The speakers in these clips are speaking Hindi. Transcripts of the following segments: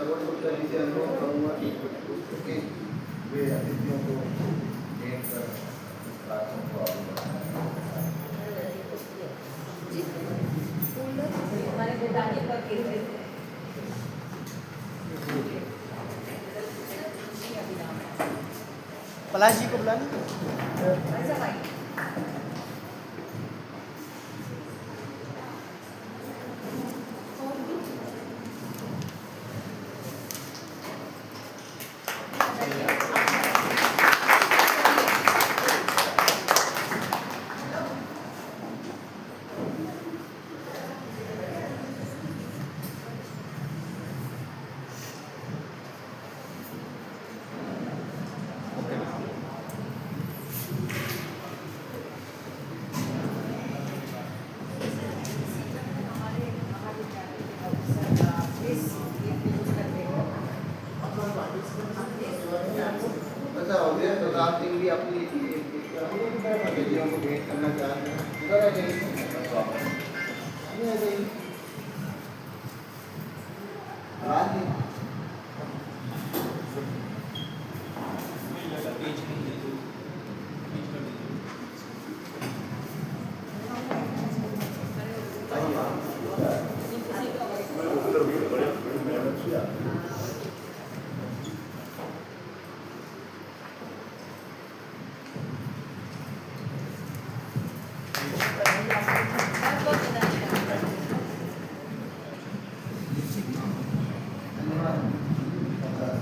सर्वोत्तम जी से अनुरोध करूँगा कि उसके वे अतिथियों को भेंट कर कार्यक्रम को आगे बढ़ाएं। हमारे पिताजी का केंद्र पलाश जी को बुला लीजिए। अच्छा अवधेश प्रताप सिंह भी अपनी बेटियों को भेंट करना चाहते हैं। इधर आ जाइए। राज जी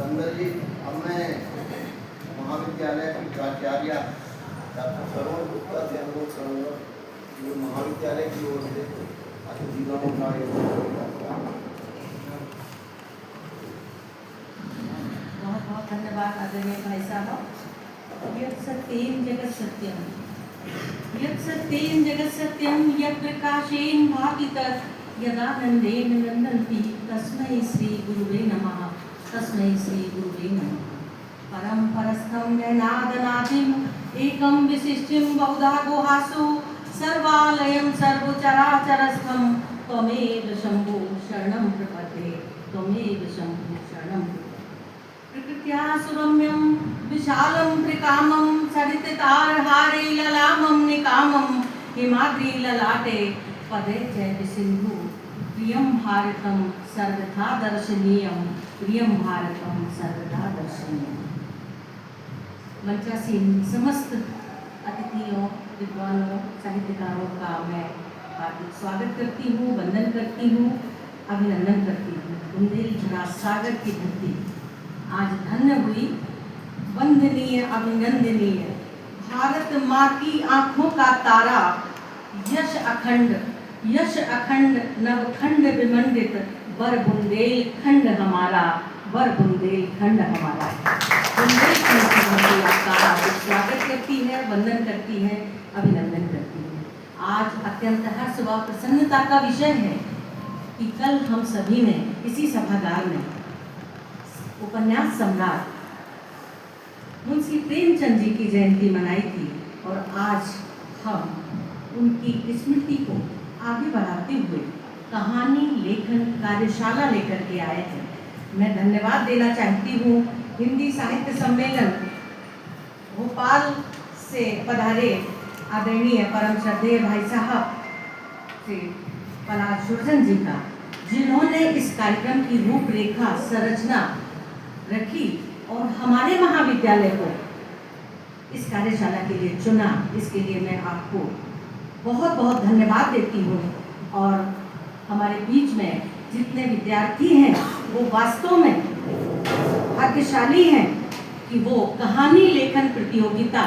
संदर जी, अब मैं महाविद्यालय की प्राचार्य डॉक्टर सरोज गुप्ता से अनुरोध करूँगा जो महाविद्यालय की ओर से अतिथिगणों का बहुत बहुत धन्यवाद आदरणीय भाई साहब। यत् सत्येन जगत् सत्यम, यत् सत्येन जगत् सत्यम, यत् प्रकाशेन भाति तत्, यदानंदेन नंदन्ति, तस्मै श्री गुरुवे नमः, तस्मै श्री गुरुवे नमः। परम परस्थं नैनादनादिम एकं विशिष्टं बहुधा गुहासु, सर्वालयं सर्वचराचरस्थं त्वमेव शंभो शरणं प्रपद्ये, त्वमेव शंभो शरणं प्रपद्ये। प्रकृत्या सुरम्यं विशालं त्रिकामं, सरिततारहारे ललामं निकामं, हिमाद्रि ललाटे पदे च सिंधु, प्रियं भारतं सर्वथा दर्शनीयं, प्रियं भारतं सर्वथा दर्शनीयं। मंचासीन समस्त अतिथियों, विद्वानों, साहित्यकारों का मैं हार्दिक स्वागत करती हूँ, वंदन करती हूँ, अभिनंदन करती हूँ। बुंदेलखंड सागर की धरती आज धन्य हुई, वंदनीय अभिनंदनीय भारत माँ की आंखों का तारा, यश अखंड नवखंड विमंडित, बर बुंदेलखंड हमारा, बर बुंदेलखंड हमारा। बुंदेलखंड की धरती आपका हार्दिक स्वागत करती है, वंदन करती है, अभिनंदन करती है। आज अत्यंत हर्ष व प्रसन्नता का विषय है कि कल हम सभी ने इसी सभागार में उपन्यास सम्राट मुंशी प्रेमचंद जी की जयंती मनाई थी और आज हम उनकी स्मृति को आगे बढ़ाते हुए कहानी लेखन कार्यशाला लेकर के आए हैं। मैं धन्यवाद देना चाहती हूँ हिंदी साहित्य सम्मेलन भोपाल से पधारे आदरणीय परम श्रद्धेय भाई साहब श्री पलाश सुरजन जी का, जिन्होंने इस कार्यक्रम की रूपरेखा संरचना रखी और हमारे महाविद्यालय को इस कार्यशाला के लिए चुना। इसके लिए मैं आपको बहुत बहुत धन्यवाद देती हूँ। और हमारे बीच में जितने विद्यार्थी हैं वो वास्तव में भाग्यशाली हैं कि वो कहानी लेखन प्रतियोगिता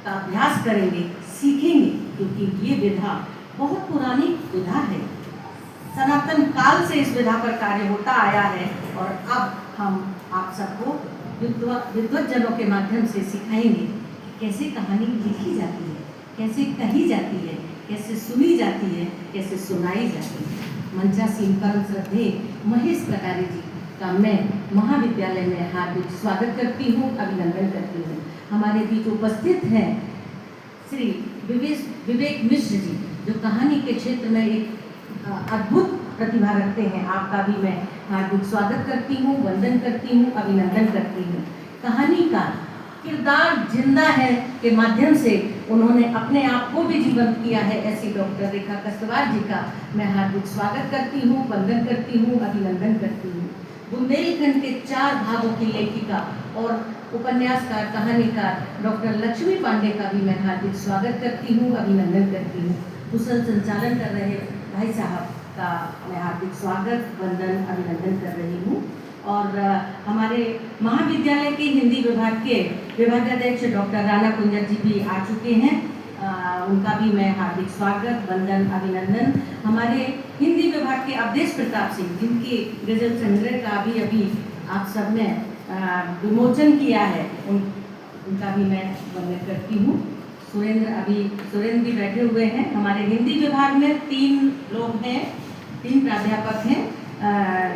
का अभ्यास करेंगे, सीखेंगे, क्योंकि ये विधा बहुत पुरानी विधा है। सनातन काल से इस विधा पर कार्य होता आया है और अब हम आप सबको विद्वज्जनों के माध्यम से सिखाएंगे कि कैसे कहानी लिखी जाती है, कैसे कही जाती है, कैसे सुनी जाती है, कैसे सुनाई जाती है। मंचासीन परम श्रद्धेय महेश कटारे जी का मैं महाविद्यालय में हार्दिक स्वागत करती हूँ, अभिनंदन करती हूँ। हमारे बीच उपस्थित हैं श्री विवेक मिश्र जी, जो कहानी के क्षेत्र में एक अद्भुत प्रतिभा रखते हैं। आपका भी मैं हार्दिक स्वागत करती हूँ, वंदन करती हूँ, अभिनंदन करती हूँ। कहानी का किरदार जिंदा है के माध्यम से उन्होंने अपने आप को भी जीवंत किया है, ऐसी डॉक्टर रेखा कस्तवार जी का मैं हार्दिक स्वागत करती हूँ, वंदन करती हूँ, अभिनंदन करती हूँ। बुंदेलखंड के 4 भागों की लेखिका और उपन्यासकार, कहानीकार डॉक्टर लक्ष्मी पांडे का भी मैं हार्दिक स्वागत करती हूँ, अभिनंदन करती हूँ। कुशल संचालन कर रहे भाई साहब का मैं हार्दिक स्वागत, वंदन, अभिनंदन कर रही हूँ। और हमारे महाविद्यालय के हिंदी विभाग के विभागाध्यक्ष डॉक्टर राणा कुंजर जी भी आ चुके हैं, उनका भी मैं हार्दिक स्वागत, वंदन, अभिनंदन। हमारे हिंदी विभाग के अवधेश प्रताप सिंह, जिनके गजल संग्रह का अभी आप सब ने विमोचन किया है, उनका भी मैं वंदन करती हूँ। सुरेंद्र भी बैठे हुए हैं। हमारे हिंदी विभाग में 3 लोग हैं, 3 प्राध्यापक हैं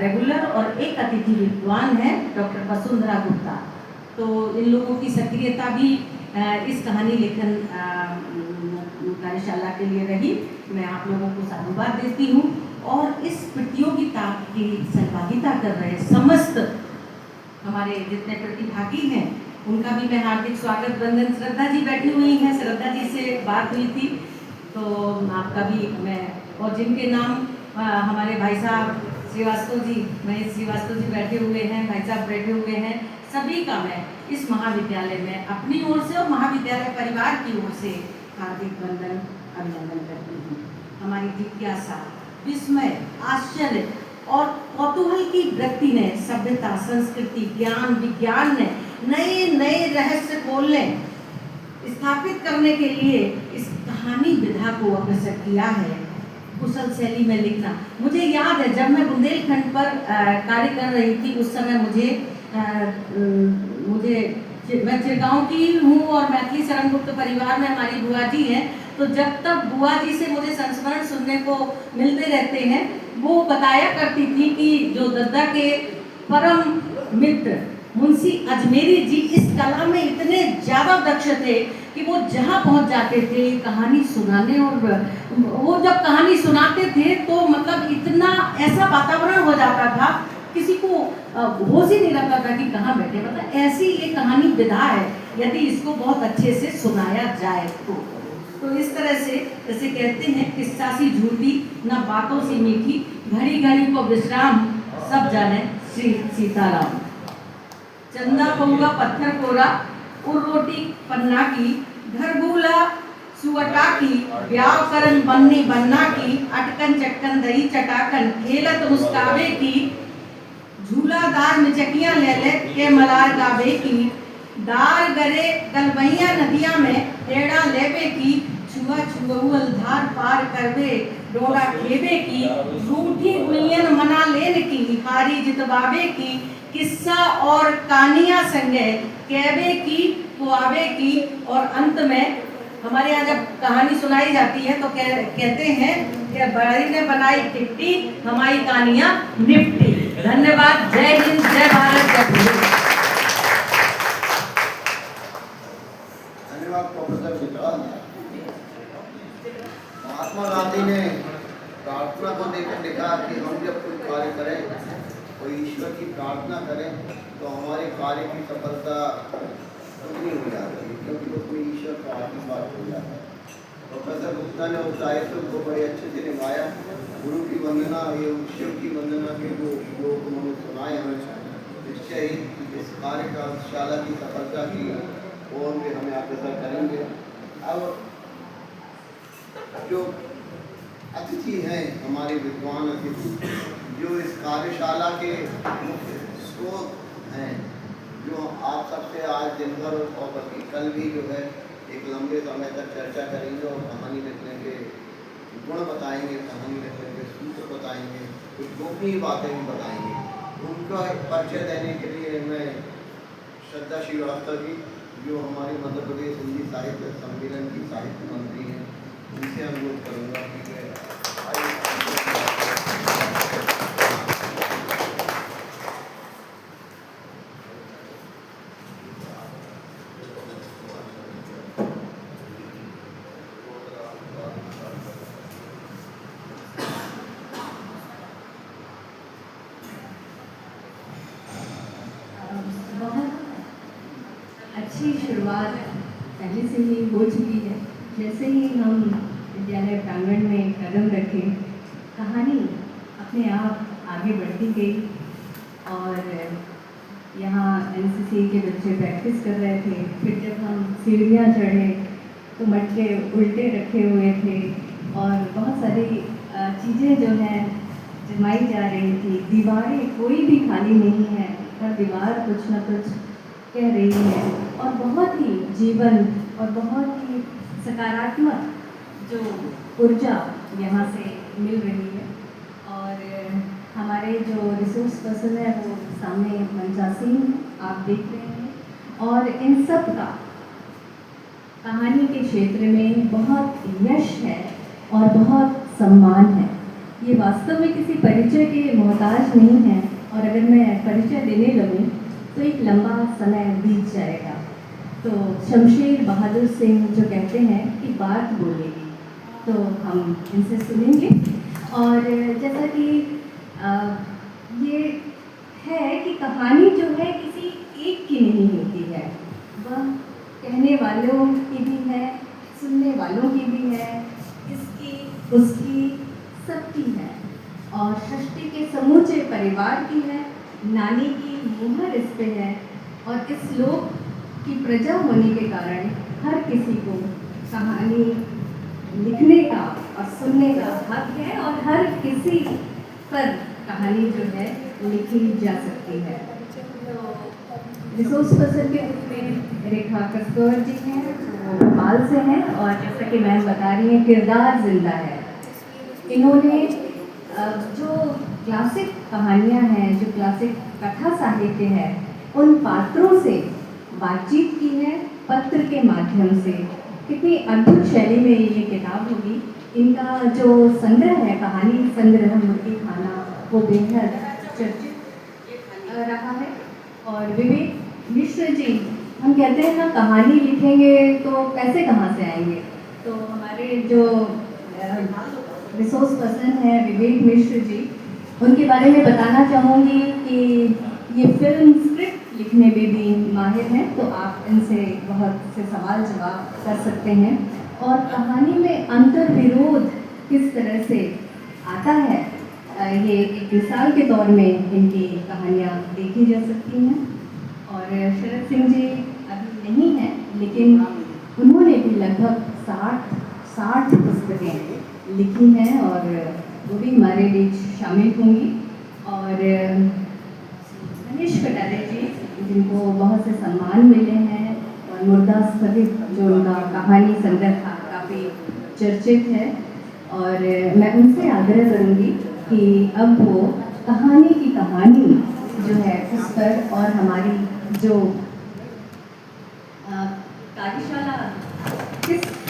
रेगुलर और एक अतिथि विद्वान है डॉक्टर वसुंधरा गुप्ता। तो इन लोगों की सक्रियता भी इस कहानी लेखन कार्यशाला के लिए रही। मैं आप लोगों को साधुवाद देती हूँ और इस प्रतियोगिता की सहभागिता कर रहे समस्त हमारे जितने प्रतिभागी हैं उनका भी मैं हार्दिक स्वागत, वंदन। श्रद्धा जी बैठी हुई हैं, श्रद्धा जी से बात हुई थी तो आपका भी मैं, और जिनके नाम हमारे भाई साहब श्रीवास्तव जी, महेश श्रीवास्तव जी बैठे हुए हैं, भाई साहब बैठे हुए हैं, सभी का मैं इस महाविद्यालय में अपनी ओर से और महाविद्यालय परिवार की ओर से हार्दिक वंदन, अभिनंदन करती हूँ। हमारी जिज्ञासा, विस्मय, आश्चर्य और कौतूहल की वृत्ति ने सभ्यता, संस्कृति, ज्ञान, विज्ञान ने नए नए रहस्य खोलने, स्थापित करने के लिए इस कहानी विधा को अग्रसर किया है। कुशल शैली में लिखना, मुझे याद है जब मैं बुंदेलखंड पर कार्य कर रही थी उस समय मैं चिरगांव की हूँ और मैथिली शरण गुप्त परिवार में हमारी बुआ जी हैं, तो जब तक बुआ जी से मुझे संस्मरण सुनने को मिलते रहते हैं, वो बताया करती थी कि जो दद्दा के परम मित्र मुंशी अजमेरी जी इस कला में इतने ज़्यादा दक्ष थे कि वो जहाँ पहुँच जाते थे कहानी सुनाने, और वो जब कहानी सुनाते थे तो मतलब इतना ऐसा वातावरण हो जाता था, किसी को होश ही नहीं रहता था कि कहाँ बैठे। मतलब ऐसी ये कहानी विधा है, यदि इसको बहुत अच्छे से सुनाया जाए तो इस तरह से जैसे कहते हैं, किस्सा सी झूठी न बातों सी मीठी, घड़ी घड़ी को विश्राम सब जाने श्री सीताराम। चंदा पौगा पत्थर कोरा उर रोटी पन्ना की, घर भूला सुअटा की, ब्याह करन बन्नी बन्ना की, अटकन चटकन दही चटाकन, खेलत मुस्कावे की, झूलादार मिचकियां ले ले के मलार गावे की, दार गरे गलबैया नदिया में टेढ़ा लेवे की, छुआ छुअल धार पार करवे डोला खेवे की, रूठी गुइयन मना लेन की, हारी जितवावे की, किस्सा और कहानियां संगे कहवे की, कुआवे की, और अंत में हमारे यहाँ जब कहानी सुनाई जाती है तो कहते हैं कि बड़ी ने बनाई टिकटी, हमारी कहानियां निपटी। धन्यवाद। जय हिंद, जय भारत, जय भीम। धन्यवाद प्रोफेसर विकास। महात्मा गांधी ने प्रार्थना को देकर लिखा कि हम जब कोई कार्य करें, कोई ईश्वर की प्रार्थना करें, तो हमारे कार्य की सफलता उतनी हो जाती है, क्योंकि वो कोई ईश्वर का आशीर्वाद हो जाता है। प्रोफेसर गुप्ता ने उस दायित्व को बड़े अच्छे से निभाया। गुरु की वंदना, ये शिव की वंदना के वो लोग उन्होंने सुनाए हमें, निश्चय ही इस कार्यशाला की सफलता की ओर भी हमें अग्रसर करेंगे। अब जो अतिथि हैं, हमारे विद्वान अतिथि, जो इस कार्यशाला के मुख्य स्रोत हैं, जो आप सबसे आज दिन भर और बल्कि कल भी जो है एक लंबे समय तक चर्चा करेंगे और कहानी लिखने के गुण बताएंगे, कहानी लिखने के सूत्र बताएंगे, कुछ गोपनीय बातें भी बताएंगे। उनका परिचय देने के लिए मैं श्रद्धा श्रीवास्तव जी, जो हमारे मध्य प्रदेश हिंदी साहित्य सम्मेलन की साहित्य मंत्री हैं, उनसे अनुरोध करूँगा कि अच्छी शुरुआत पहले से ही हो चुकी है। जैसे ही हम विद्यालय प्रांगण में कदम रखे, कहानी अपने आप आगे बढ़ती गई और यहाँ एनसीसी के बच्चे प्रैक्टिस कर रहे थे। फिर जब हम सीढ़ियाँ चढ़े तो मटके उल्टे रखे हुए थे और बहुत सारी चीज़ें जो हैं जमाई जा रही थी। दीवारें कोई भी खाली नहीं है, हर दीवार कुछ ना कुछ कह रही है और बहुत ही जीवन और बहुत ही सकारात्मक जो ऊर्जा यहाँ से मिल रही है। और हमारे जो रिसोर्स पर्सन है वो सामने मंचासीन आप देख रहे हैं और इन सब का कहानी के क्षेत्र में बहुत यश है और बहुत सम्मान है। ये वास्तव में किसी परिचय के मोहताज नहीं है और अगर मैं परिचय देने लगूँ तो एक लंबा समय बीत जाएगा। तो शमशेर बहादुर सिंह जो कहते हैं कि बात बोलेगी, तो हम इनसे सुनेंगे। और जैसा कि ये है कि कहानी जो है किसी एक की नहीं होती है, वह कहने वालों की भी है, सुनने वालों की भी है, इसकी उसकी सबकी है और सृष्टि के समूचे परिवार की है। नानी की मुहर इस पे है और इस लोक की प्रजा होने के कारण हर किसी को कहानी लिखने का और सुनने का हक है और हर किसी पर कहानी जो है लिखी जा सकती है। तो रिसोर्स पर्सन के रूप में रेखा कसकर जी हैं, वो भोपाल से हैं और जैसा कि मैम बता रही हैं किरदार जिंदा है। इन्होंने जो क्लासिक कहानियाँ हैं, जो क्लासिक कथा साहित्य है, उन पात्रों से बातचीत की है पत्र के माध्यम से। कितनी अद्भुत शैली में ये किताब होगी। इनका जो संग्रह है, कहानी संग्रह मुर्गी खाना, वो बेहद चर्चित रहा है। और विवेक मिश्र जी, हम कहते हैं ना कहानी लिखेंगे तो पैसे कहाँ से आएंगे, तो हमारे जो रिसोर्स पर्सन है विवेक मिश्र जी, उनके बारे में बताना चाहूँगी कि ये फिल्म स्क्रिप्ट लिखने में भी माहिर हैं, तो आप इनसे बहुत से सवाल जवाब कर सकते हैं। और कहानी में अंतर विरोध किस तरह से आता है, ये एक मिसाल के तौर में इनकी कहानियाँ देखी जा सकती हैं। और शरद सिंह जी अभी नहीं हैं, लेकिन उन्होंने भी लगभग 60 पुस्तकें लिखी हैं और वो भी हमारे बीच शामिल होंगी। और मनीष कटारे जी, जिनको बहुत से सम्मान मिले हैं और मुर्दा स्थगित जो उनका कहानी संग्रह था काफ़ी चर्चित है, और मैं उनसे आग्रह करूँगी कि अब वो कहानी की कहानी जो है उस पर और हमारी जो कार्यशाला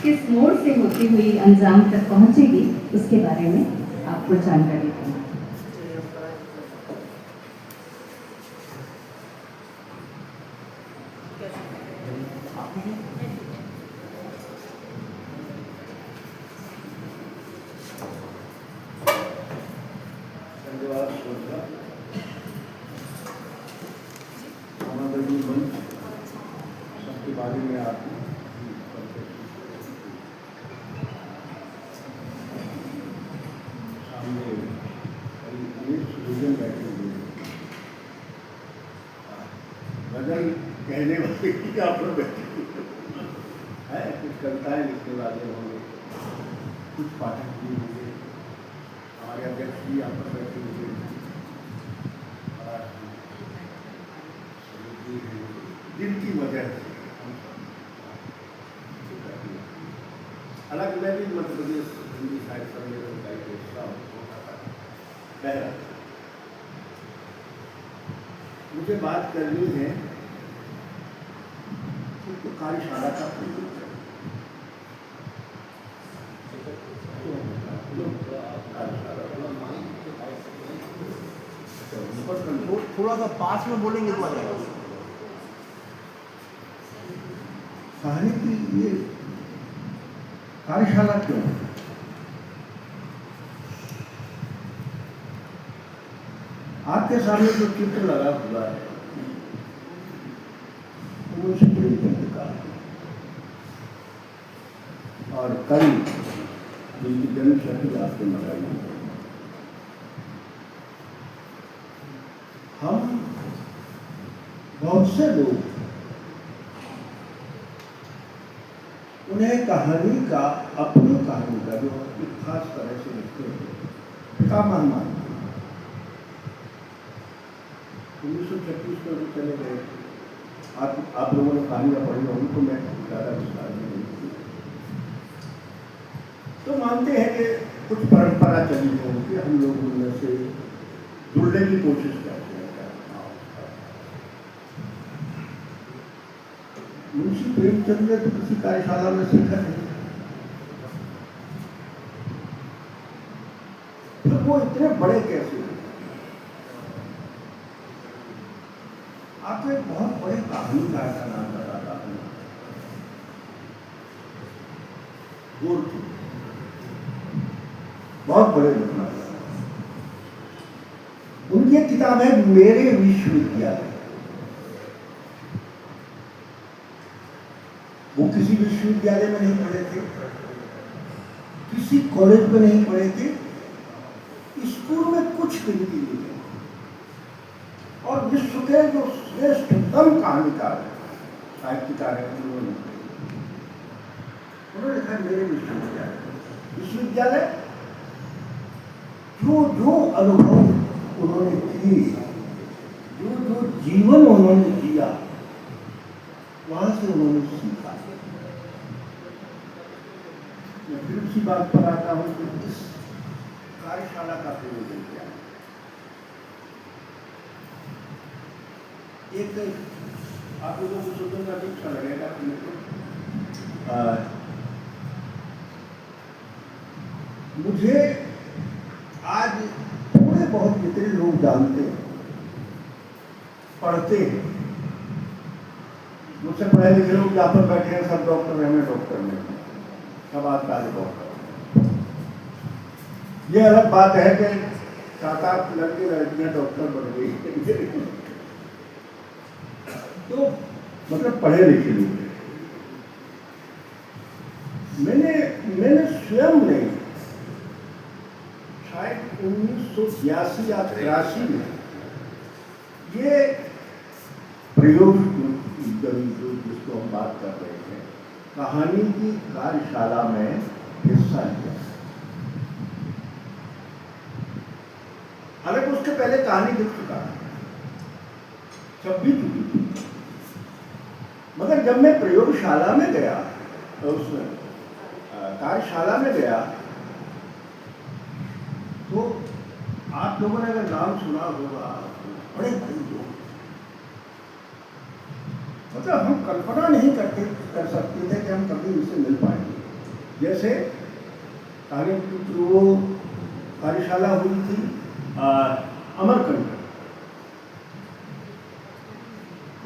किस मोड़ से होती हुई अंजाम तक पहुंचेगी उसके बारे में आपको जानकारी दें। सबके बारे में आप सामने बैठे हुए गजल कहने वाले की आप लोग बैठे है, कुछ कविताएं लिखने वाले होंगे, कुछ पाठक भी होंगे, हमारे अध्यक्ष भी यहाँ पर बैठे हुए हैं, जिनकी वजह से हालांकि मैं भी मध्य प्रदेश हिंदी साहित्य सम्मेलन का एक हिस्सा हूँ। मुझे बात करनी है तो कार्यशाला का थोड़ा सा पास में बोलेंगे तो आ जाएगा। कहानी की ये कार्यशाला क्यों? आपके सामने जो चित्र लगा हुआ है मुंशी प्रेमचंद का और कल जिनकी जन्म शती आपके मनाई। हम बहुत से लोग उन्हें कहानी का, अपनी कहानी का जो एक खास तरह से लिखते हैं का मान मानते हैं। 1936 में वो चले गए। आप लोगों ने कहानियाँ पढ़ी होंगी तो मैं ज़्यादा विस्तार में नहीं की। तो मानते हैं कि कुछ परंपरा चली है उनकी, हम लोग उनमें से जुड़ने की कोशिश करते हैं। मुंशी प्रेमचंद ने तो किसी कार्यशाला में सीखा नहीं, तो वो इतने बड़े कैसे हुए? आपको एक बहुत बड़े कहानीकार का नाम बताता हूँ, गोरखी, बहुत बड़े लिखना। उनकी एक किताब है मेरे विश्वविद्यालय। वो किसी विश्वविद्यालय में नहीं पढ़े थे, किसी कॉलेज में नहीं पढ़े थे, स्कूल में कुछ दिन के लिए, और विश्व के जो श्रेष्ठतम कहानीकार साहित्यकार हैं उन्होंने लिखा मेरे विश्वविद्यालय। विश्वविद्यालय जो जो अनुभव उन्होंने किए, जो जो जीवन उन्होंने जिया, वहां से उन्होंने सीखा। मैं फिर उसी बात पर आता हूं कि इस कार्यशाला का प्रयोजन क्या है। एक आप लोगों को सुनने का भी अच्छा लगेगा कि मुझे आज थोड़े बहुत जितने लोग जानते हैं, पढ़ते हैं, मुझसे पढ़े लिखे लोग यहाँ पर बैठे हैं, सब डॉक्टर हैं, मैं डॉक्टर नहीं, सब आज काले डॉक्टर। ये अलग बात है कि 7-8 लड़के लड़कियां डॉक्टर बन गई तो मतलब पढ़े लिखे लोग। मैंने स्वयं ने शायद 1982 या 83 में ये प्रयोग जिसको हम बात कर रहे हैं, कहानी की कार्यशाला में हिस्सा लिया। हालांकि उसके पहले कहानी लिख चुका था, सब भी चुकी थी, मगर जब मैं प्रयोगशाला में गया, तो उसमें कार्यशाला में गया, तो आप लोगों ने अगर नाम सुना होगा, बड़े बड़े लोग, मतलब हम कल्पना नहीं कर सकते थे कि हम कभी उनसे मिल पाएंगे। जैसे कहानी की वो कार्यशाला हुई थी अमरकंटक,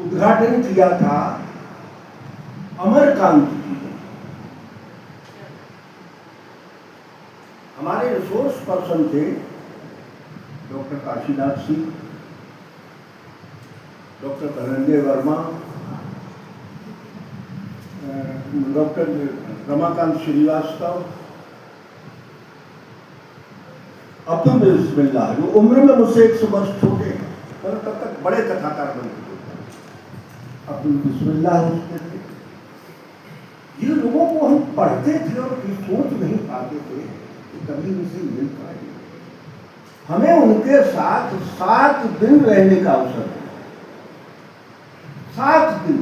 उद्घाटन किया था अमरकांत जी। हमारे रिसोर्स पर्सन थे doctor Kashinath Singh, doctor Dhananjay Verma, doctor Ramakant Srivastava, Abdul Bismillah, जो उम्र में मुझसे 100 वर्ष छोटे हैं, पर तब तक बड़े कथाकार बन चुके थे। अब्दुल बिस्मिल्लाह उसके थे। ये लोगों को हम पढ़ते थे और सोच नहीं पाते थे कि कभी उनसे मिल पाएंगे। हमें उनके साथ 7 दिन रहने का अवसर है, 7 दिन।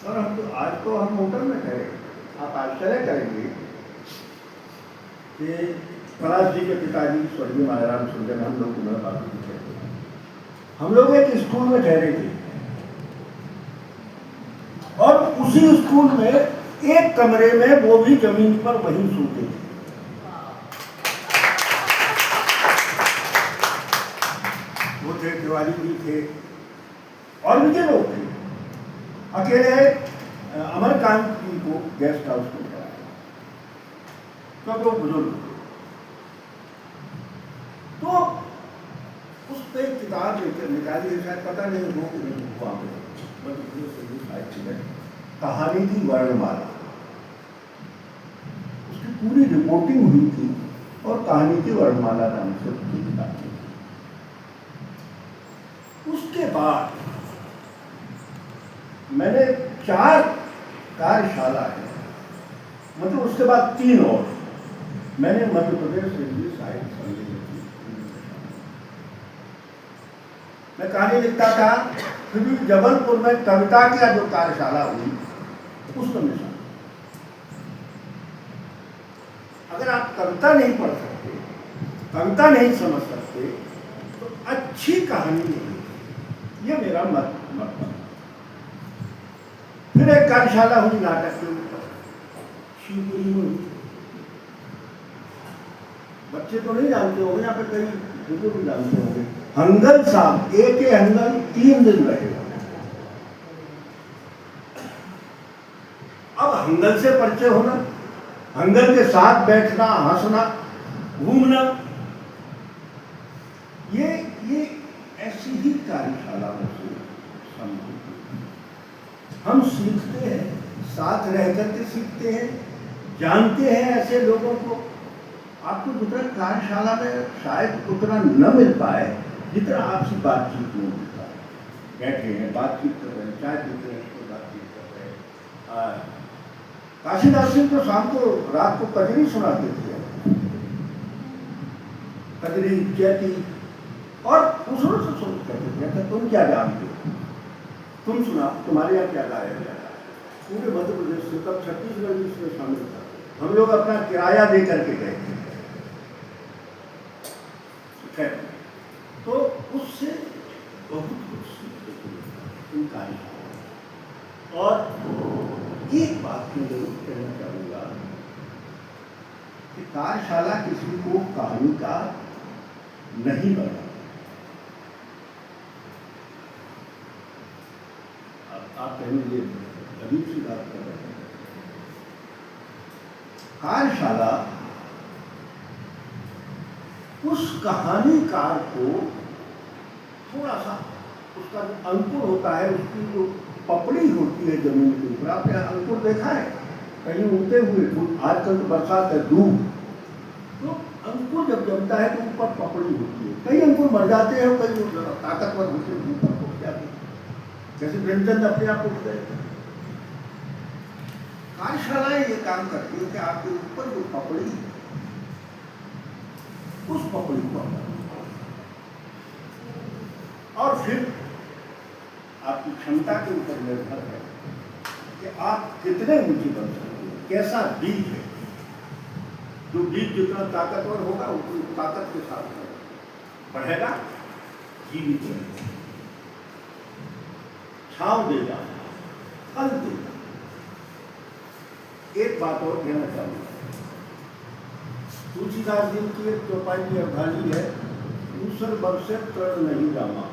और हम तो आज तो हम होटल में ठहरे। आप आश्चर्य करेंगे कि पलाश जी के पिताजी स्वर्गीय मायाराम सुंदर, हम लोग उम्र बाबू जी कहते हैं, हम लोग एक स्कूल में ठहरे थे, और उसी स्कूल में एक कमरे में वो भी जमीन पर वहीं सोते थे। वो थे तिवारी जी थे और भी लोग थे। अकेले अमरकांत जी को गेस्ट हाउस में कराया, तो वो बुजुर्ग थे। तो उस पर किताब लेकर निकाली है, शायद पता नहीं हो कि नहीं हुआ। मध्य प्रदेश हिंदी साहित्य में कहानी की वर्णमाला, उसकी पूरी रिपोर्टिंग हुई थी और कहानी की वर्णमाला नाम से उसकी किताब थी। उसके बाद मैंने 4 कार्यशाला है, मतलब उसके बाद 3 और मैंने मध्य प्रदेश हिंदी साहित्य सम्मेलन की। मैं कहानी लिखता था, फिर भी जबलपुर में कविता की जो कार्यशाला हुई उसमें मैं शामिल। अगर आप कविता नहीं पढ़ सकते, कविता नहीं समझ सकते, तो अच्छी कहानी नहीं, ये मेरा मत है। फिर एक कार्यशाला हुई नाटक के ऊपर, शिवपुरी में हुई। बच्चे तो नहीं जानते होंगे, यहाँ पे कई बुजुर्ग जानते होंगे। हंगल साहब, एक हंगल 3 दिन रहे। अब हंगल से परिचय होना, हंगल के साथ बैठना, हंसना, घूमना, ये ऐसी ही कार्यशालाओं से हम सीखते हैं, साथ रह करके सीखते हैं, जानते हैं ऐसे लोगों को। आपको जितना कार्यशाला में शायद उतना न मिल पाए जितना आपसी बातचीत में मिलता है। बैठे हैं, बातचीत कर रहे हैं, चाय पीते हैं, तो बातचीत कर रहे हैं। काशीनाथ सिंह तो शाम को रात को कजरी सुनाते थे, कजरी जयती, और दूसरों से सुन करते थे, तुम क्या जानते हो, तुम सुना, तुम्हारे यहाँ क्या गाया जा रहा है। पूरे मध्य प्रदेश से, तब छत्तीसगढ़ भी इसमें शामिल था। हम लोग अपना किराया दे करके गए थे। तो उससे बहुत कुछ सीखते थे। और एक बात मैं जरूर कहना चाहूँगा कि कार्यशाला किसी को कहानीकार नहीं बना। आप कहेंगे अजीब सी बात कर रहे हैं। कार्यशाला उस कहानीकार को थोड़ा सा, उसका जो अंकुर होता है, उसकी जो पपड़ी होती है जमीन के ऊपर, आपने अंकुर देखा है कहीं उगते हुए? आजकल तो बरसात है, दूब, तो अंकुर जब जमता है तो ऊपर पपड़ी होती है। कई अंकुर मर जाते हैं, कई ताकतवर होते हैं, ऊपर उठ जाते हैं, जैसे प्रेमचंद अपने आप उठ गए। कार्यशालाएं ये काम करती है कि आपके ऊपर जो पपड़ी, उस पपड़ी को, और फिर आपकी क्षमता के ऊपर निर्भर है कि आप कितने ऊंचे बन सकते हैं, कैसा बीज है। जो बीज जितना ताकतवर होगा उतनी ताकत के साथ बढ़ेगा, जीवित रहेगा, छांव देगा, फल देगा। एक बात और कहना चाहूँगा, तुलसीदास जी की एक चौपाई की अवधानी है, दूसर बरसे तरण नहीं रामा।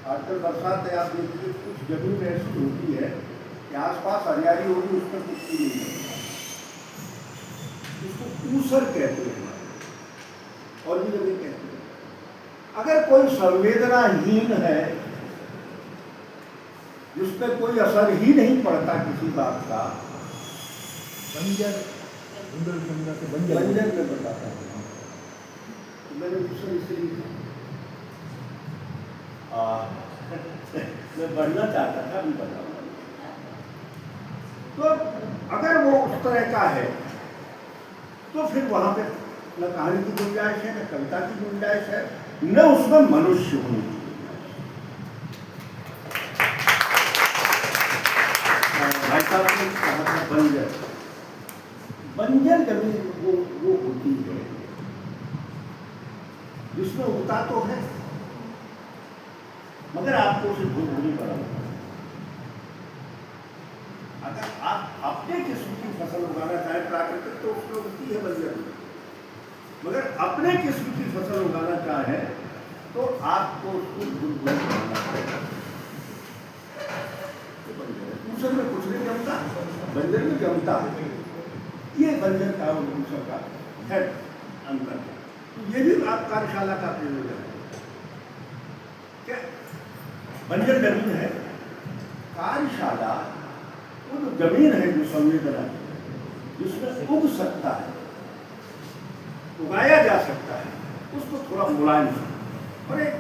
आजकल बरसात है, आप देखिए कुछ जमीन ऐसी होती है कि आसपास हरियाली होगी, उस पर कुछ नहीं है, उसको ऊसर कहते हैं और भी जमीन कहते हैं। अगर कोई संवेदनाहीन है, जिस पर कोई असर ही नहीं पड़ता किसी बात का, बंजर में बताता हूँ। मैंने उससे इसलिए मैं बढ़ना चाहता था, अभी बताऊंगा। तो अगर वो उस तरह का है तो फिर वहां पे न कहानी की गुंजाइश है, न कविता की गुंजाइश है, न उसमें मनुष्य होने की गुंजाइश। भाई साहब ने कहा था बंजर, बंजर जमीन वो होती है जिसमें उगता तो है मगर आपको उसे भूल नहीं पड़ा। अगर आप अपने किस्म की फसल उगाना चाहें प्राकृतिक, तो उसमें उगती है बंजर, मगर अपने किस्म की फसल उगाना चाहें तो आपको उसको भूल बनाना पड़ेगा। दूसरे में कुछ नहीं जमता, बंजर में जमता है। ये बंजर का और दूसरा का है अंतर। तो ये भी आप कार्यशाला का प्रयोजन है। क्या बंजर जमीन है। कार्यशाला वो जो जमीन है जो संवेदना जिसमें उग सकता है, उगाया जा सकता है, उसको थोड़ा मुलायम और एक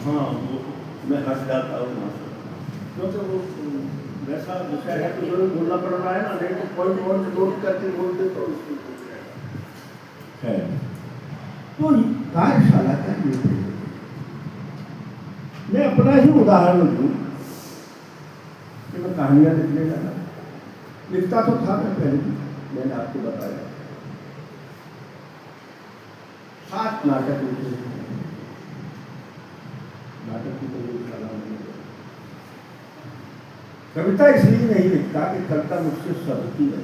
हाँ वो मैं हंस जाता हूँ वहाँ से, क्योंकि वो वैसा विषय है तो जरूर बोलना पड़ रहा है ना, नहीं तो पॉइंट नोट करके बोलते तो उसको है। तो कार्यशाला का ये मैं अपना ही उदाहरण दूँ कि मैं कहानियाँ लिखने लगा, लिखता तो था मैं पहले भी, मैंने आपको बताया 7 नाटक लिखे, नाटक की प्रयोगशाला में कविता इसलिए नहीं लिखता कि कविता मुझसे सबकी है,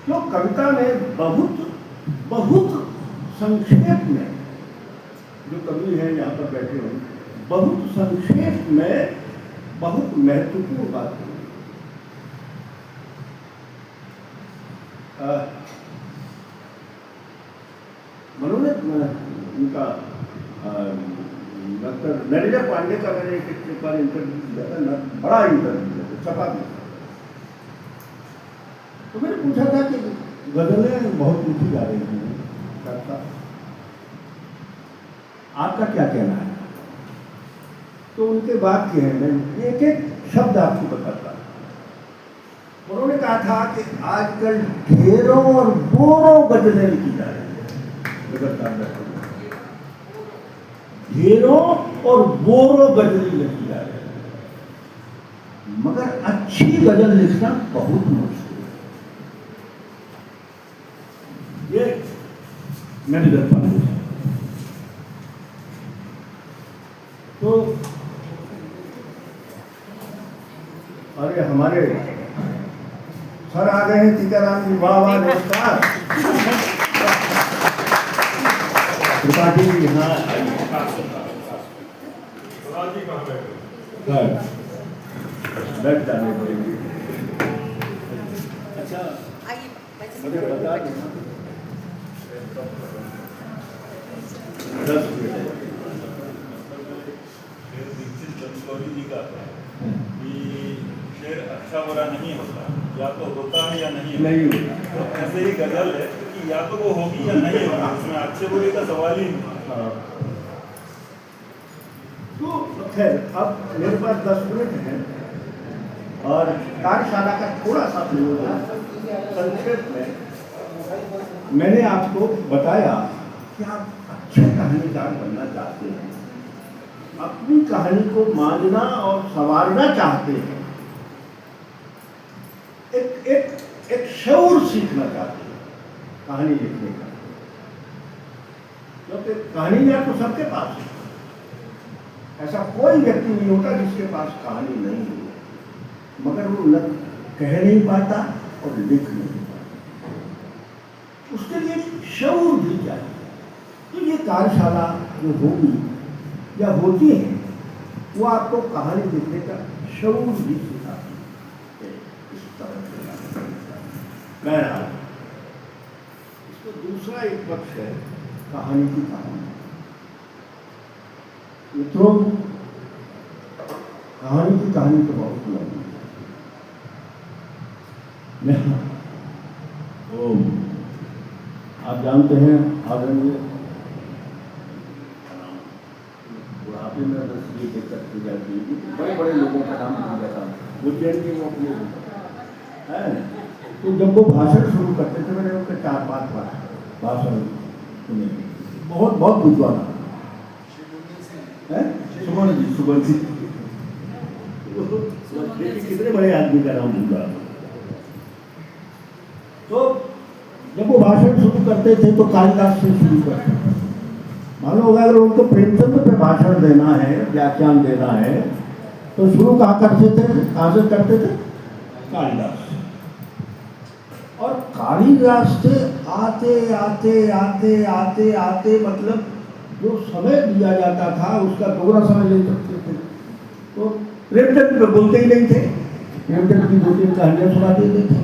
क्यों कविता में बहुत बहुत संक्षेप में, जो कवि हैं यहाँ पर बैठे हुए, बहुत संक्षेप में बहुत महत्वपूर्ण बात है। मनोज उनका डॉक्टर नरेंद्र पांडे का मैंने एक बार इंटरव्यू दिया था, बड़ा इंटरव्यू था, छपा भी, तो मैंने पूछा था कि गजलें बहुत लिखी जा रही हैं, आपका क्या कहना है? तो उनके वाक्य हैं, मैं एक एक शब्द आपको बताता हूं। उन्होंने कहा था कि आजकल ढेरों और बोरों गजलें लिखी जा रही है, ढेरों और बोरों गजलें लिखी जा रही है, मगर अच्छी गजल लिखना बहुत मुश्किल है। ये नरेंद्र पांडे तो अरे हमारे सर आ गए हैं टीकाराम जी, वाह वाह, नमस्कार। त्रिपाठी जी यहाँ बैठ जाने पड़ेंगे। अच्छा मुझे बता देना 10 मिनट जी का कि शेर अच्छा बुरा नहीं होता, या तो होता है या नहीं होता। तो ऐसे ही गजल है कि या तो वो होगी या नहीं होगी, उसमें अच्छे बुरे का सवाल ही नहीं। तो खैर अब मेरे पास 10 मिनट हैं और कार्यशाला का थोड़ा सा संक्षेप में मैंने आपको बताया कि आप अच्छे कहानीकार बनना चाहते हैं, अपनी कहानी को मांझना और संवारना चाहते हैं, एक शौर सीखना चाहते हैं कहानी लिखने का, क्योंकि कहानी या तो सबके पास है, ऐसा कोई व्यक्ति नहीं होता जिसके पास कहानी नहीं हो, मगर वो न कह नहीं पाता और लिख नहीं पाता, उसके लिए शौर भी चाहिए। तो ये कार्यशाला जो होगी या होती है वो आपको कहानी लिखने का शौर भी सिखाती है। इस तरह से बहरहाल इसको दूसरा एक पक्ष है कहानी की कहानी। मित्रों, कहानी की कहानी तो बहुत लंबी है। आप जानते हैं आदरणीय बुढ़ापे में बस ये दिक्कत हो जाती है कि बड़े बड़े लोगों का नाम नहीं जाता, उज्जैन के वो अपने है। तो जब वो भाषण शुरू करते थे मैंने उनके 4-5 बार भाषण सुने, बहुत बहुत विद्वान है सुमन जी कितने बड़े आदमी का नाम होगा। तो जब वो भाषण शुरू करते थे तो कालिदास से शुरू करते थे। मालूम होगा अगर उनको प्रेमचंद्र पे भाषण देना है, व्याख्यान देना है, तो शुरू कहाँ करते थे, कहाँ से करते थे? कालिदास। और कालिदास से आते आते आते आते आते मतलब जो समय दिया जाता था उसका दोगुना समय ले सकते थे। तो प्रेमचंद पे बोलते ही नहीं थे, प्रेमचंद की 2-3 कहानियां सुना देते थे।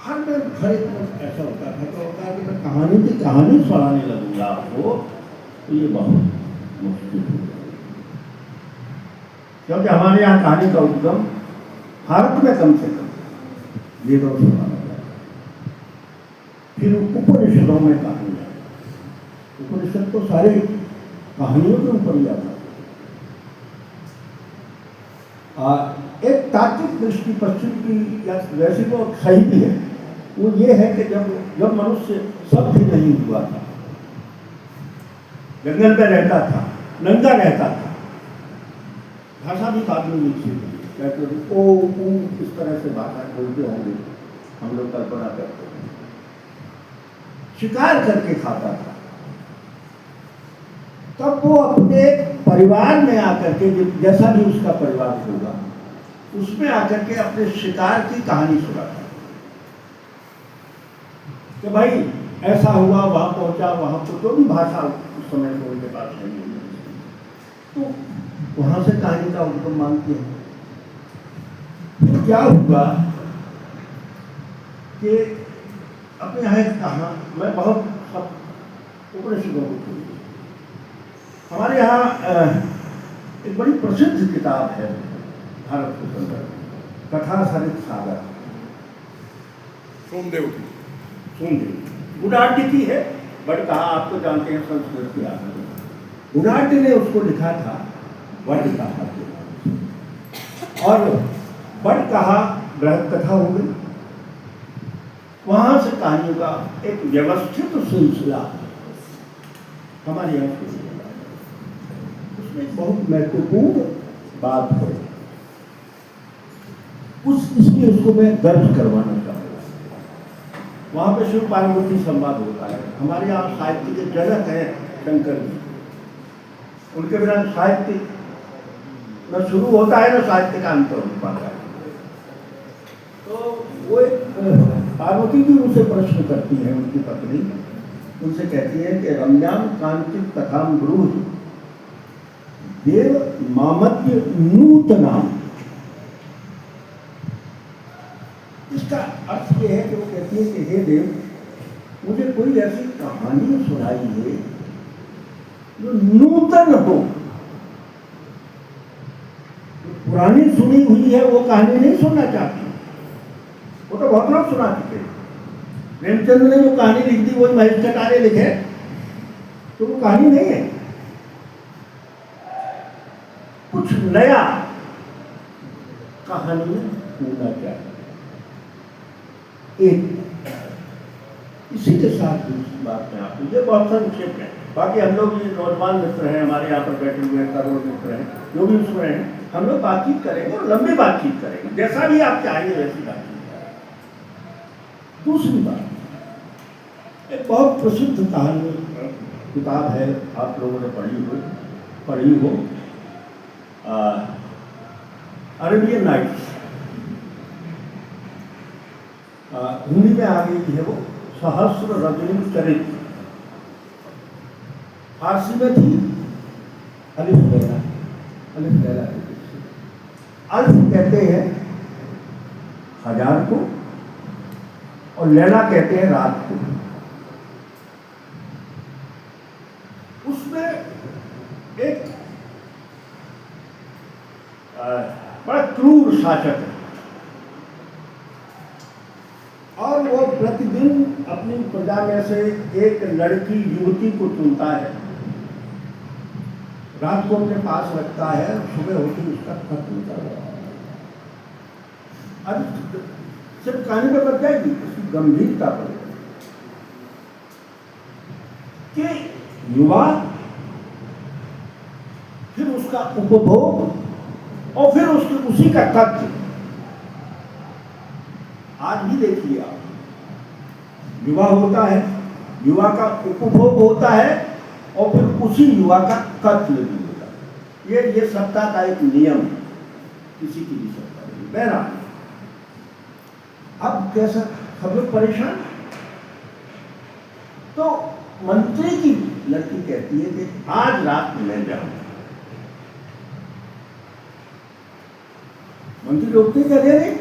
हर में ऐसा होता था तो होता है कि मैं कहानी की कहानी सुनाने लगूंगा आपको तो ये बहुत मुश्किल है, क्योंकि हमारे यहाँ कहानी का उद्गम भारत में कम से कम वेदों से माना जाता है। फिर उपनिषदों में कहानी है, उपनिषद तो सारे कहानियों के ऊपर ही आता है। एक तात्विक दृष्टि पश्चिम की या वैसे तो सही भी है, वो ये है कि जब मनुष्य सब भी नहीं हुआ था, जंगल में रहता था, नंगा रहता था, भाषा भी बाद में विकसित हुई, कहते थे ओ ऊ इस तरह से भाषा बोलते होंगे, हम लोग कल्पना करते हैं। शिकार करके खाता था, तब वो अपने परिवार में आकर के जैसा भी उसका परिवार होगा उसमें आकर के अपने शिकार की कहानी सुनाता कि भाई ऐसा हुआ, वहां पहुंचा, वहां पर जो भी भाषा उस समय तो उनके पास नहीं है, तो वहां से कहानी का उद्गम मानते हैं। तो क्या हुआ कि अपने यहाँ एक कहा, मैं बहुत सब उपनिषदों को खोली। हमारे यहाँ एक बड़ी प्रसिद्ध किताब है भारत के संदर्भ में, कथा सरित सागर, सोमदेव की। सोमदेव गुणाढ़ की है, बट कहा आप तो जानते हैं संस्कृत की आधार, गुणाढ़ ने उसको लिखा था बड़ कहा के नाम से, और बड़ कहा बृहद कथा हो गई। वहां से कहानियों का एक व्यवस्थित सिलसिला हमारे यहाँ शुरू हुआ। उसमें एक बहुत महत्वपूर्ण बात है, इसलिए उसको मैं दर्ज करवाना चाहूँगा। वहाँ पे शिव पार्वती संवाद होता है। हमारे यहाँ साहित्य के जनक हैं शंकर जी, उनके बिना साहित्य न शुरू होता है न साहित्य का अंत हो पाता है। तो वो पार्वती जी उनसे प्रश्न करती हैं, उनकी पत्नी उनसे कहती है कि रम्याम कांचित कथाम ब्रूहि देव मामद्य नूतनाम। इसका अर्थ ये है कि वो कहती है कि हे देव, मुझे कोई ऐसी कहानी सुनाई है जो नूतन हो, पुरानी सुनी हुई है वो कहानी नहीं सुनना चाहती। वो तो बहुत लोग सुना चुके हैं। प्रेमचंद्र ने जो कहानी लिख दी वो महेश कटारे लिखे, तो वो कहानी नहीं है, कुछ नया कहानी में होना चाहिए। एक इसी के साथ दूसरी बात में आपको, ये बहुत संक्षेप है, बाकी हम लोग ये नौजवान मित्र हैं, हमारे यहाँ पर बैठे हुए करोड़ मित्र हैं, जो भी उसमें हैं, हम लोग बातचीत करेंगे और लंबी बातचीत करेंगे, जैसा भी आप चाहेंगे वैसी बातचीत करेंगे। दूसरी बात, एक बहुत प्रसिद्ध कहानी किताब है, आप लोगों ने पढ़ी हो अरेबियन नाइट्स, हिंदी में आ गई है वो सहस्र रजनी चरित, फारसी में थी अलिफ लैला। अल्फ कहते हैं हजार को और लैला कहते हैं रात को। उसमें एक बड़ा क्रूर शासक है और वो प्रतिदिन अपनी प्रजा में से एक लड़की युवती को चुनता है, रात को अपने पास रखता है, सुबह होती उसका खत्म कर रहा है। अब सिर्फ कहानी में बच जाएगी, उसकी गंभीरता पर कि युवा, फिर उसका उपभोग और फिर उसी का तथ्य। आज भी देखिए आप, युवा होता है, युवा का उपभोग होता है और फिर उसी युवा का कत्ल भी होता है। ये सत्ता का एक नियम है, किसी की भी सत्ता नहीं। बहरहाल अब कैसा, सब लोग परेशान। तो मंत्री की लड़की कहती है कि आज रात मैं जाऊं। मंत्री रोकते क्या, दे रहे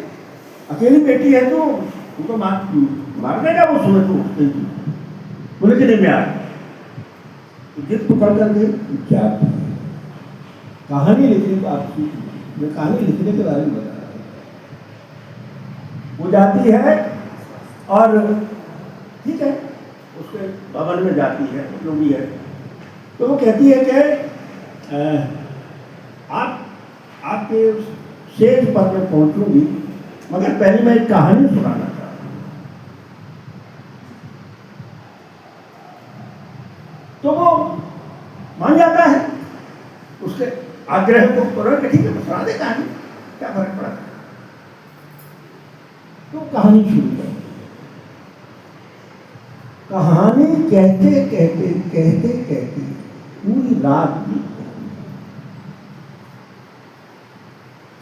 अकेली बेटी है तो मारने का वो सुबह तो उठते थी। बोले कि नहीं मैं आ गया। जिद पकड़ कर गए जाती है। कहानी लिखने को आपकी, मैं कहानी लिखने के बारे में बता रहा हूँ। वो जाती है और ठीक है उसके भवन में जाती है, जो भी है। तो वो कहती है कि आपके शेष पर मैं पहुंचूंगी, मगर पहले मैं एक कहानी सुनाना चाहता हूँ। तो वो मान जाता है उसके आग्रह को पूरा, ठीक है सुना दे कहानी, क्या फर्क पड़ा। तो कहानी शुरू कर, कहानी कहते कहते कहते कहते पूरी रात बीत गई।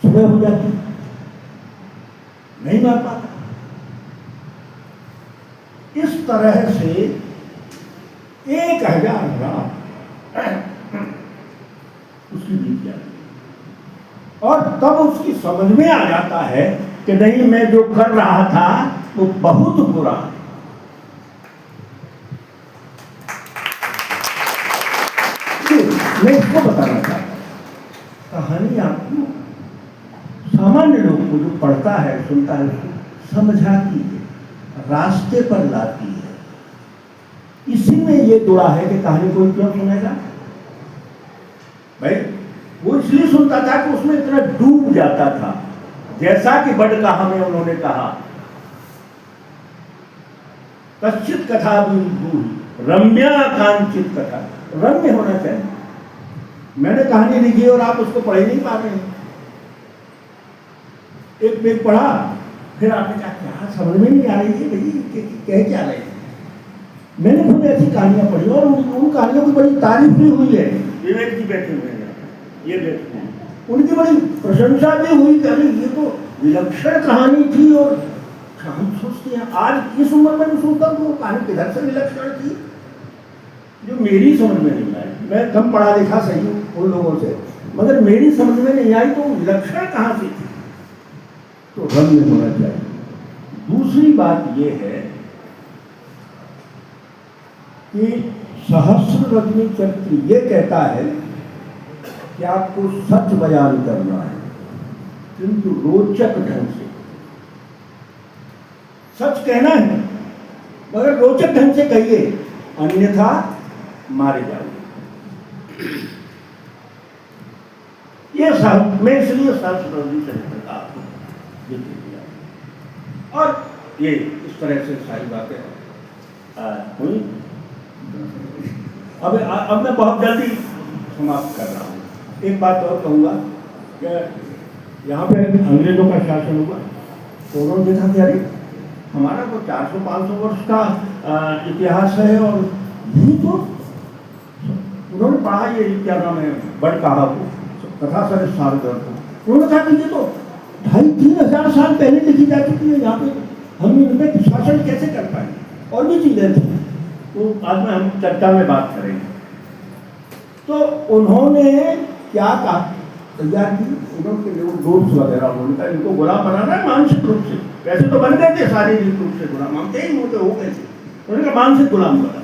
सुबह हो जाती, नहीं मार पाता। इस तरह से 1000 रात उसकी बीत जाती, और तब उसकी समझ में आ जाता है कि नहीं, मैं जो कर रहा था वो बहुत बुरा है। मैं इसको बताना चाहता हूँ, कहानी आपको सामान्य लोग को जो पढ़ता है सुनता है उसको समझाती है, रास्ते पर लाती है। इसी में ये जुड़ा है कि कहानी कोई क्यों सुनेगा भाई। वो इसलिए सुनता था कि उसमें इतना डूब जाता था। जैसा कि बड़ कहा में उन्होंने कहा, कश्चित कथा भी रम्या कांचित कथा, रम्य होना चाहिए। मैंने कहानी लिखी और आप उसको पढ़ ही नहीं पा रहे हैं। एक पेज पढ़ा, फिर आपने कहा क्या समझ में नहीं आ रही है भाई, कह क्या रहे हैं। मैंने खुद ऐसी कहानियां पढ़ी और उन कहानियों की बड़ी तारीफ भी हुई है। विवेक जी बैठे हुए हैं, ये बैठे हैं, उनकी बड़ी प्रशंसा भी हुई कि अरे ये तो विलक्षण कहानी थी। और हम सोचते हैं आज इस उम्र में भी सोचता हूँ वो कहानी किधर से विलक्षण थी, जो मेरी समझ में नहीं आई। मैं कम पढ़ा लिखा सही हूँ उन लोगों से, मगर मेरी समझ में नहीं आई तो विलक्षण कहाँ से थी। तो रम्य होना चाहिए। दूसरी बात ये है कि सहस्र रजनी चरित्र ये कहता है कि आपको सच बयान करना है, किंतु रोचक ढंग से। सच कहना है मगर रोचक ढंग से कहिए, अन्यथा मारे जाओगे। ये मैं इसलिए सहस्र रजनी चरित्र का आपको दिया। और ये इस तरह से सारी बातें हुई। अब मैं बहुत जल्दी समाप्त कर रहा हूँ। एक बात और कहूँगा कि यहाँ पे अंग्रेजों का शासन हुआ तो उन्होंने देखा कि अरे हमारा तो 400-500 वर्ष का इतिहास है, और यही तो उन्होंने पढ़ा, ये क्या नाम है, बड़ कहा को, कथा सर सारगर को। उन्होंने कहा कि ये तो 2,500-3 हज़ार साल पहले लिखी जा चुकी है, यहाँ पे हम इन पे शासन कैसे कर पाएंगे। और भी चीज़ें थी, तो आज में हम चर्चा में बात करेंगे। तो उन्होंने क्या कहा, तैयार की, उन्होंने नोट्स वगैरह, उन्होंने कहा इनको गुलाम बनाना है मानसिक रूप से। वैसे तो बन गए थे शारीरिक रूप से गुलाम, हम कई मोटे हो गए थे, उन्होंने कहा मानसिक गुलाम बनाना।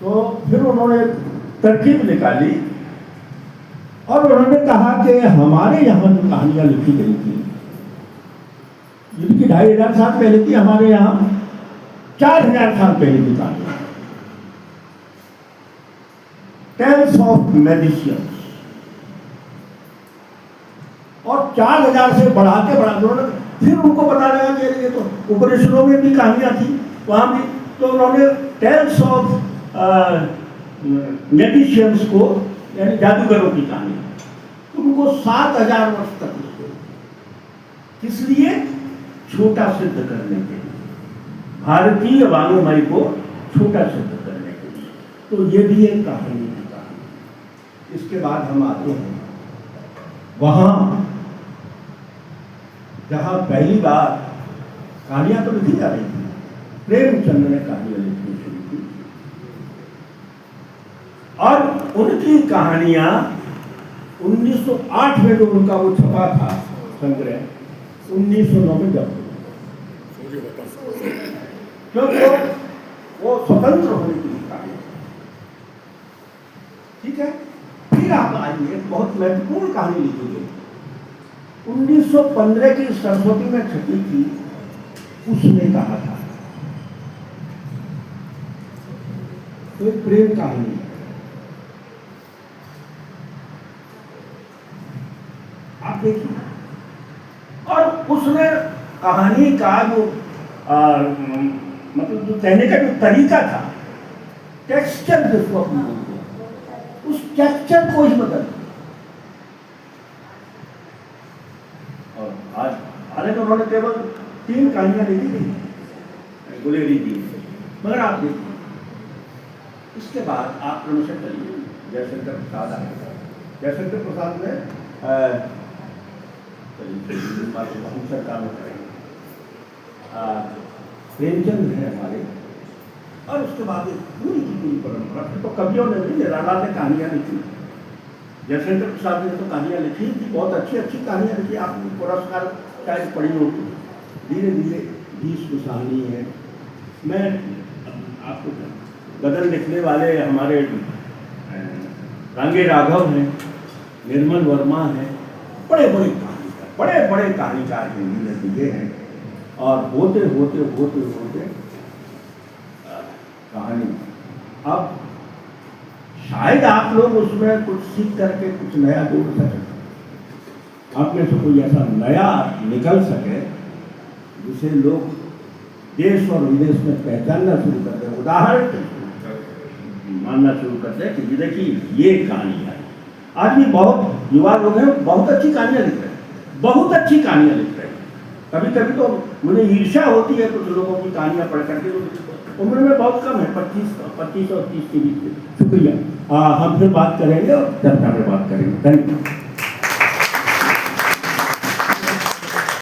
तो फिर उन्होंने तरकीब निकाली और उन्होंने कहा कि हमारे यहाँ जो कहानियाँ लिखी गई थी, जिनकी 2,500 साल पहले थी, हमारे यहाँ 4,000 साल पहले की कहानी, टेल्स ऑफ मैजिशियंस, और 4,000 से बढ़ाते बढ़ाते फिर उनको पता लगा कि ये तो उपनिषदों में भी कहानियां थी, वहां भी। तो उन्होंने टेल्स ऑफ मैजिशियंस को, यानी जादूगरों की कहानी, तो उनको 7,000 वर्ष तक उसको, किस लिए, छोटा सिद्ध करने के लिए, भारतीय वाङ्मय को छोटा सिद्ध करने के लिए। तो ये भी एक कहानी की कहानी। इसके बाद हम आते हैं वहां जहां पहली बार कहानियां तो लिखी जा रही थी, प्रेमचंद ने कहानियां लिखनी शुरू की, और उनकी कहानियां 1908 में जो उनका वो छपा था संग्रह, 1909 में जब, क्योंकि वो स्वतंत्र होने की कहानी। ठीक है, फिर आप आइए, बहुत महत्वपूर्ण कहानी लिखी गई 1915 की सरस्वती में छपी थी। उसने कहा था, तो एक प्रेम कहानी है, आप देखिए। और उसने कहानी का जो मतलब जो कहने का जो तरीका था, टेक्सचर जिसको अपन बोलते हैं, उस टेक्सचर को ही बदल दिया। और आज हालांकि उन्होंने केवल 3 कहानियां लिखी थी गुलेरी जी, मगर आप देखिए इसके बाद आप क्रमशः चलिए जयशंकर प्रसाद आए। जयशंकर प्रसाद ने सरकार में करेंगे, प्रेमचंद है हमारे, और उसके बाद एक पूरी की पूरी परंपरा। फिर तो कवियों ने भी निराला ने कहानियाँ लिखी, जयशंकर प्रसाद ने तो कहानियाँ लिखी थी, बहुत अच्छी अच्छी कहानियाँ लिखी। आपने पुरस्कार शायद पढ़ी होगी। धीरे धीरे भीष्म कहानी है। मैं आपको गदर लिखने वाले हमारे रांगे राघव हैं, निर्मल वर्मा हैं, बड़े बड़े कहानीकार हिंदी में दिए हैं। और होते होते होते होते कहानी अब शायद आप लोग उसमें कुछ सीख करके कुछ नया जोड़ सकें। आप में से कोई ऐसा नया निकल सके जिसे लोग देश और विदेश में पहचानना शुरू कर दें, उदाहरण मानना शुरू कर दें कि देखिए ये कहानी है। आज भी बहुत युवा लोग हैं, बहुत अच्छी कहानियाँ लिख रहे हैं, बहुत अच्छी कहानियाँ लिख रहे हैं। कभी कभी तो मुझे ईर्ष्या होती है कुछ लोगों की कहानियाँ पढ़ करके, उम्र में बहुत कम है, 25 और 30 के बीच में। शुक्रिया। हम फिर बात करेंगे और चर्चा में बात करेंगे। Thank you.